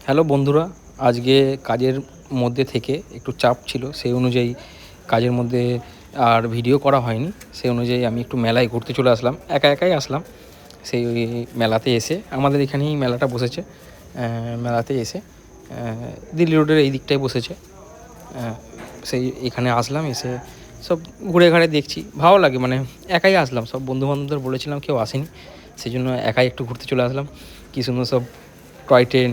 Hello বন্ধুরা, আজকে কাজের মধ্যে থেকে একটু চাপ ছিল, সেই অনুযায়ী কাজের মধ্যে আর ভিডিও করা হয়নি। সেই অনুযায়ী আমি একটু মেলায় ঘুরতে চলে আসলাম, একা একাই আসলাম। সেই মেলাতে এসে আমাদের এখানেই মেলাটা বসেছে। মেলাতে এসে দিল্লি রোডের এই দিকটায় বসেছে। সেই এখানে আসলাম, এসে সব ঘুরে ঘাড়ে দেখছি, ভালো লাগে। মানে একাই আসলাম, সব বন্ধুবান্ধবদের বলেছিলাম, কেউ আসেনি, সেই জন্য একাই একটু ঘুরতে চলে আসলাম। কী সুন্দর সব টয় ট্রেন,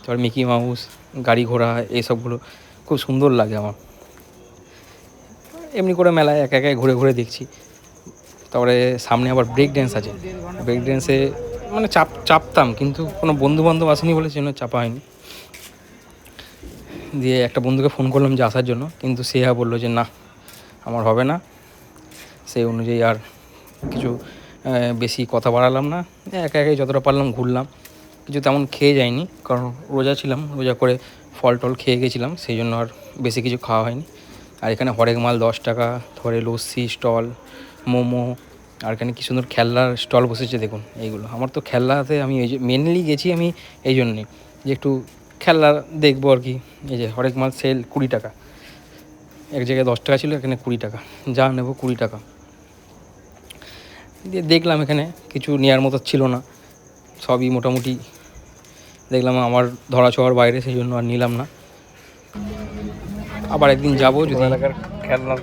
তারপর মিকি মাউস, গাড়ি ঘোড়া, এইসবগুলো খুব সুন্দর লাগে আমার। এমনি করে মেলায় একা একাই ঘুরে ঘুরে দেখছি। তারপরে সামনে আবার ব্রেক ড্যান্স আছে। ব্রেক ড্যান্সে মানে চাপতাম, কিন্তু কোনো বন্ধুবান্ধব আসেনি বলে সেজন্য চাপা হয়নি। দিয়ে একটা বন্ধুকে ফোন করলাম যে আসার জন্য, কিন্তু সে বললো যে না, আমার হবে না। সেই অনুযায়ী আর কিছু বেশি কথা বাড়ালাম না, একা একাই যতটা পারলাম ঘুরলাম। কিছু তেমন খেয়ে যায়নি, কারণ রোজা ছিলাম, রোজা করে ফল টল খেয়ে গেছিলাম, সেই জন্য আর বেশি কিছু খাওয়া হয়নি। আর এখানে হরেক মাল 10 টাকা, ধরে লস্যি স্টল, মোমো, আর এখানে কী সুন্দর খেলনার স্টল বসেছে দেখুন। এইগুলো আমার তো খেলনাতে আমি এই যে মেনলি গেছি আমি এই জন্যে, যে একটু খেলনা দেখবো আর কি। এই যে হরেক মাল সেল 20 টাকা, এক জায়গায় 10 টাকা ছিল, এখানে 20 টাকা, যা নেব 20 টাকা দিয়ে দেখলাম। এখানে কিছু নেওয়ার মতো ছিল না, সবই মোটামুটি দেখলাম আমার ধরা ছোঁয়ার বাইরে, সেই জন্য আর নিলাম না। আবার একদিন যাবো, যদি এলাকার খেলনা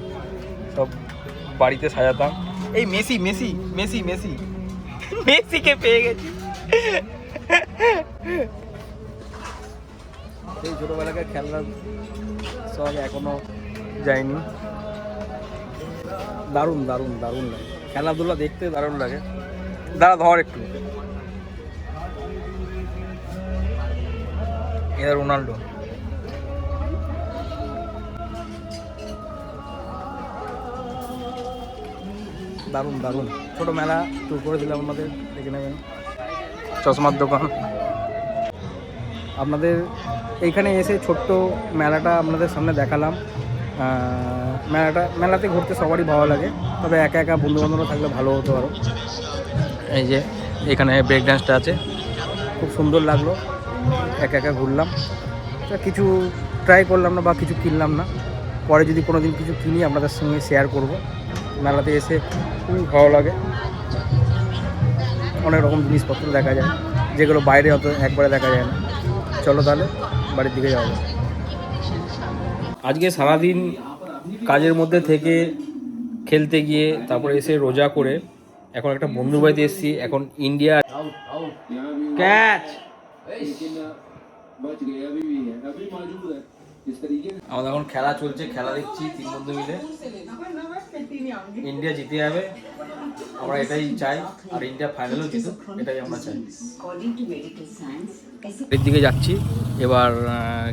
সব বাড়িতে সাজাতাম। এই মেসি মেসি মেসি মেসি মেসিকে পেয়ে গেছি। সেই ছোটোবেলাকার খেলনা সব এখনো যায়নি। দারুণ দারুণ দারুণ লাগে খেলাধুলা, দেখতে দারুণ লাগে। দাঁড়া ধর একটু, এটা রোনাল্ডো। দারুণ দারুণ ছোটো মেলা ট্যুর করে দিলাম আমাদের, দেখে নেবেন। চশমার দোকান, আপনাদের এইখানে এসে ছোট্ট মেলাটা আপনাদের সামনে দেখালাম। মেলাতে ঘুরতে সবারই ভালো লাগে, তবে একা একা বন্ধুবান্ধবরা থাকলে ভালো হতো আরও। এই যে এখানে ব্রেক ডান্সটা আছে, খুব সুন্দর লাগলো। একা একা ঘুরলাম, কিছু ট্রাই করলাম না বা কিছু কিনলাম না। পরে যদি কোনো দিন কিছু কিনি আপনাদের সঙ্গে শেয়ার করব। মেলাতে এসে খুবই ভালো লাগে, অনেক রকম জিনিসপত্র দেখা যায়, যেগুলো বাইরে অত একবারে দেখা যায় না। চলো তাহলে বাড়ির দিকে যাবো। আজকে সারাদিন কাজের মধ্যে থেকে খেলতে গিয়ে, তারপরে এসে রোজা করে এখন একটা বন্ধুর বাড়িতে এসেছি। এখন ইন্ডিয়া ক্যাচ, আমাদের এখন খেলা চলছে, খেলা দেখছি 3 বন্ধু মিলে। ইন্ডিয়া জিতে যাবে, আমরা এটাই চাই, আর ইন্ডিয়া ফাইনালও জিতুক, এটাই আমরা চাই। এর দিকে যাচ্ছি এবার,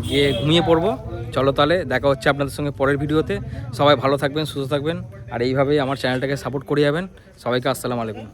গিয়ে ঘুমিয়ে পড়বো। চলো তাহলে দেখা হচ্ছে আপনাদের সঙ্গে পরের ভিডিওতে। সবাই ভালো থাকবেন, সুস্থ থাকবেন, আর এইভাবেই আমার চ্যানেলটাকে সাপোর্ট করে যাবেন। সবাইকে আসসালামু আলাইকুম।